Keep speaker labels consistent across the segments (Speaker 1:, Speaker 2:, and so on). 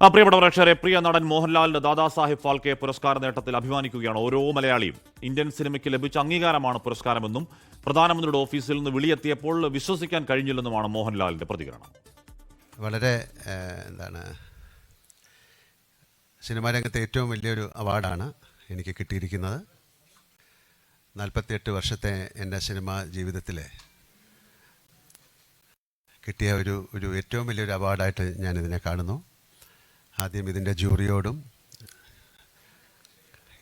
Speaker 1: പ്രിയപ്പെട്ട പ്രേക്ഷകരെ, പ്രിയ നടൻ മോഹൻലാലിന്റെ ദാദാസാഹിബ് ഫാൽക്കെ പുരസ്കാര നേട്ടത്തിൽ അഭിമാനിക്കുകയാണ് ഓരോ മലയാളിയും. ഇന്ത്യൻ സിനിമയ്ക്ക് ലഭിച്ച അംഗീകാരമാണ് പുരസ്കാരമെന്നും പ്രധാനമന്ത്രിയുടെ ഓഫീസിൽ നിന്ന് വിളിയെത്തിയപ്പോൾ വിശ്വസിക്കാൻ കഴിഞ്ഞില്ലെന്നുമാണ് മോഹൻലാലിന്റെ പ്രതികരണം.
Speaker 2: വളരെ സിനിമാ രംഗത്തെ ഏറ്റവും വലിയൊരു അവാർഡാണ് എനിക്ക് കിട്ടിയിരിക്കുന്നത്. 48 വർഷത്തെ എൻ്റെ സിനിമാ ജീവിതത്തിൽ കിട്ടിയ ഒരു ഏറ്റവും വലിയൊരു അവാർഡായിട്ട് ഞാനിതിനെ കാണുന്നു. ആദ്യം ഇതിൻ്റെ ജൂറിയോടും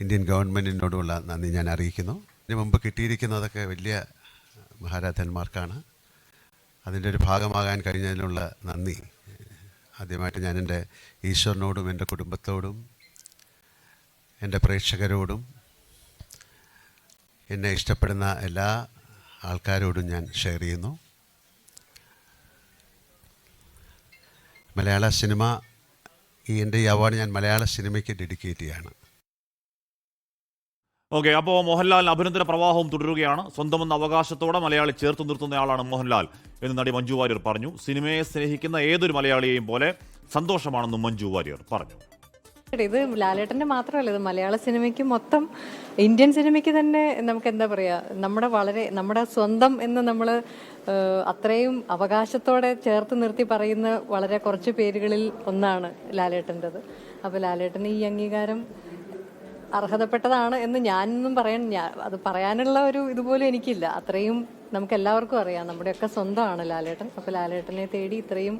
Speaker 2: ഇന്ത്യൻ ഗവൺമെൻറ്റിനോടുമുള്ള നന്ദി ഞാൻ അറിയിക്കുന്നു. ഇതിനു മുമ്പ് കിട്ടിയിരിക്കുന്നതൊക്കെ വലിയ മഹാരാജന്മാർക്കാണ്. അതിൻ്റെ ഒരു ഭാഗമാകാൻ കഴിഞ്ഞതിനുള്ള നന്ദി ആദ്യമായിട്ട് ഞാൻ എൻ്റെ ഈശ്വരനോടും എൻ്റെ കുടുംബത്തോടും എൻ്റെ പ്രേക്ഷകരോടും എന്നെ ഇഷ്ടപ്പെടുന്ന എല്ലാ ആൾക്കാരോടും ഞാൻ ഷെയർ ചെയ്യുന്നു. മലയാള സിനിമ എൻ്റെ ഈ അവാർഡ് ഞാൻ മലയാള സിനിമയ്ക്ക് ഡെഡിക്കേറ്റ് ചെയ്യാണ്.
Speaker 1: ഓക്കെ, അപ്പോൾ മോഹൻലാലിന് അഭിനന്ദന പ്രവാഹവും തുടരുകയാണ്. സ്വന്തമെന്ന അവകാശത്തോടെ മലയാളി ചേർത്ത് നിർത്തുന്നയാളാണ് മോഹൻലാൽ എന്ന് നടി മഞ്ജു വാര്യർ പറഞ്ഞു. സിനിമയെ സ്നേഹിക്കുന്ന ഏതൊരു മലയാളിയെയും പോലെ സന്തോഷമാണെന്നും മഞ്ജു വാര്യർ പറഞ്ഞു.
Speaker 3: ഇത് ലാലേട്ടൻ്റെ മാത്രമല്ല, ഇത് മലയാള സിനിമയ്ക്ക് മൊത്തം, ഇന്ത്യൻ സിനിമയ്ക്ക് തന്നെ നമുക്ക് എന്താ പറയുക, നമ്മുടെ സ്വന്തം എന്ന് നമ്മൾ അത്രയും അവകാശത്തോടെ ചേർത്ത് നിർത്തി പറയുന്ന വളരെ കുറച്ച് പേരുകളിൽ ഒന്നാണ് ലാലേട്ടൻ്റെത്. അപ്പോൾ ലാലേട്ടന് ഈ അംഗീകാരം അർഹതപ്പെട്ടതാണ് എന്ന് ഞാനൊന്നും അത് പറയാനുള്ള ഒരു ഇതുപോലും എനിക്കില്ല. അത്രയും നമുക്ക് എല്ലാവർക്കും അറിയാം, നമ്മുടെയൊക്കെ സ്വന്തമാണ് ലാലേട്ടൻ. അപ്പോൾ ലാലേട്ടനെ തേടി ഇത്രയും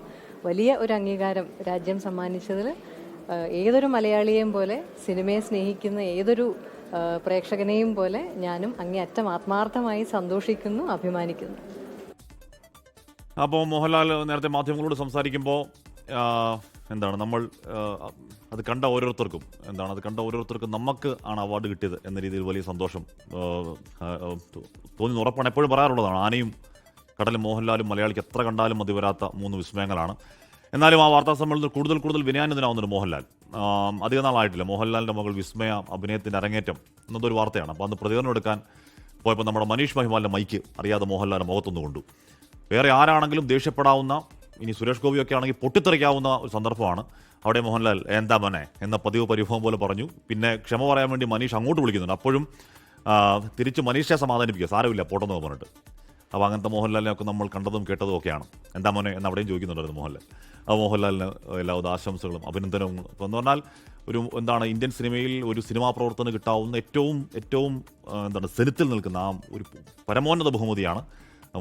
Speaker 3: വലിയ ഒരു അംഗീകാരം രാജ്യം സമ്മാനിച്ചതിൽ ഏതൊരു മലയാളിയെയും പോലെ, സിനിമയെ സ്നേഹിക്കുന്ന ഏതൊരു പ്രേക്ഷകനെയും പോലെ ഞാനും അങ്ങേയറ്റം ആത്മാർത്ഥമായി സന്തോഷിക്കുന്നു, അഭിമാനിക്കുന്നു.
Speaker 1: അപ്പോൾ മോഹൻലാൽ നേരത്തെ മാധ്യമങ്ങളോട് സംസാരിക്കുമ്പോൾ നമ്മൾ അത് കണ്ട ഓരോരുത്തർക്കും നമുക്ക് ആണ് അവാർഡ് കിട്ടിയത് എന്ന രീതിയിൽ വലിയ സന്തോഷം തോന്നി ഉറപ്പാണ്. എപ്പോഴും പറയാറുള്ളതാണ്, ആനയും കടലും മോഹൻലാലും മലയാളിക്ക് എത്ര കണ്ടാലും മതി വരാത്ത 3 വിസ്മയങ്ങളാണ്. എന്നാലും ആ വാർത്താ സമ്മേളനത്തിൽ കൂടുതൽ വിനയാന്വിതനാവുന്നുണ്ട് മോഹൻലാൽ. അധിക നാളായിട്ടില്ല മോഹൻലാലിൻ്റെ മകൾ വിസ്മയ അഭിനയത്തിൻ്റെ അരങ്ങേറ്റം എന്നതൊരു വാർത്തയാണ്. അപ്പോൾ അന്ന് പ്രതികരണം എടുക്കാൻ പോയപ്പോൾ നമ്മുടെ മനീഷ് മഹിമാലിൻ്റെ മൈക്ക് അറിയാതെ മോഹൻലാലിൻ്റെ മുഖത്തൊന്നു കൊണ്ടു. വേറെ ആരാണെങ്കിലും ദേഷ്യപ്പെടാവുന്ന, ഇനി സുരേഷ് ഗോപിയൊക്കെ ആണെങ്കിൽ പൊട്ടിത്തെറിക്കാവുന്ന ഒരു സന്ദർഭമാണ്. അവിടെ മോഹൻലാൽ എന്താ മോനെ എന്ന പതിവ് പരിഭവം പോലെ പറഞ്ഞു. പിന്നെ ക്ഷമ പറയാൻ വേണ്ടി മനീഷ് അങ്ങോട്ട് വിളിക്കുന്നുണ്ട്. അപ്പോഴും തിരിച്ച് മനീഷെ സമാധാനിപ്പിക്കുക, സാരമില്ല പോട്ടെന്ന് പറഞ്ഞിട്ട്. അപ്പോൾ അങ്ങനത്തെ മോഹൻലാലിനെയൊക്കെ നമ്മൾ കണ്ടതും കേട്ടതും ഒക്കെയാണ്. എന്താ മോനെ എന്ന് അവിടെയും ചോദിക്കുന്നുണ്ടായിരുന്നു മോഹൻലാൽ. ആ മോഹൻലാലിന് എല്ലാവിധ ആശംസകളും അഭിനന്ദനവും. അപ്പോൾ എന്ന് പറഞ്ഞാൽ ഇന്ത്യൻ സിനിമയിൽ ഒരു സിനിമാ പ്രവർത്തനം കിട്ടാവുന്ന ഏറ്റവും സെനിത്തിൽ നിൽക്കുന്ന ആ ഒരു പരമോന്നത ബഹുമതിയാണ്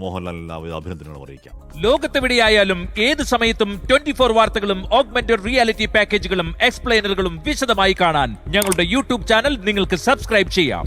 Speaker 1: മോഹൻലാലിന് എല്ലാവിധ അഭിനന്ദനങ്ങളും അറിയിക്കാം.
Speaker 4: ലോകത്തെവിടെയായാലും ഏത് സമയത്തും 24 വാർത്തകളും ഓഗ്മെന്റഡ് റിയാലിറ്റി പാക്കേജുകളും എക്സ്പ്ലെയിനറുകളും വിശദമായി കാണാൻ ഞങ്ങളുടെ യൂട്യൂബ് ചാനൽ നിങ്ങൾക്ക് സബ്സ്ക്രൈബ് ചെയ്യാം.